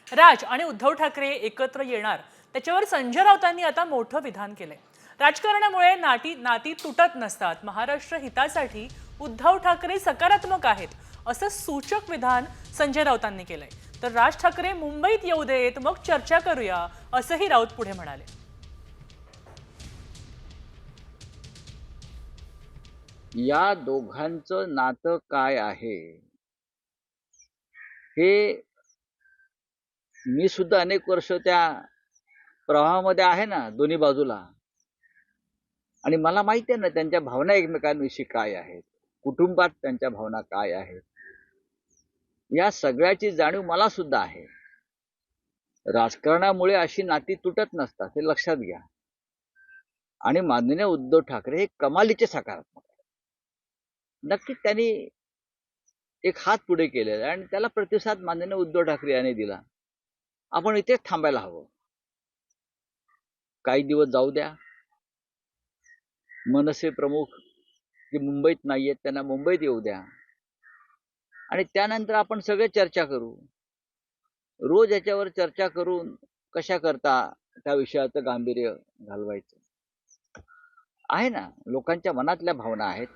राज आणि उद्धव ठाकरे एकत्र येणार त्याच्यावर संजय राऊतांनी आता मोठं विधान केलंय। राजकारणामुळे नाती तुटत नसतात, महाराष्ट्र हितासाठी उद्धव ठाकरे सकारात्मक आहेत असं सूचक विधान संजय राऊतांनी केलंय। तर राज ठाकरे मुंबईत येऊ देत, मग चर्चा करूया असंही राऊत पुढे म्हणाले। या दोघांचं नातं काय आहे हे मी सुद्धा अनेक वर्ष त्या प्रवाहामध्ये आहे ना, दोन्ही बाजूला, आणि मला माहिती आहे ना त्यांच्या भावना एकमेकांविषयी काय आहेत, कुटुंबात त्यांच्या भावना काय आहेत, या सगळ्याची जाणीव मला सुद्धा आहे। राजकारणामुळे अशी नाती तुटत नसतात, हे लक्षात घ्या। आणि माननीय उद्धव ठाकरे हे कमालीचे सकारात्मक आहेत। नक्कीच त्यांनी एक हात पुढे केलेला आणि त्याला प्रतिसाद माननीय उद्धव ठाकरे यांनी दिला। आपण इथेच थांबायला हवं, काही दिवस जाऊ द्या। मनसे प्रमुख जे मुंबईत नाहीयेत त्यांना मुंबईत येऊ द्या आणि त्यानंतर आपण सगळे चर्चा करू। रोज याच्यावर चर्चा करून कशा करता त्या विषयाचं गांभीर्य घालवायचं आहे ना। लोकांच्या मनातल्या भावना आहेत,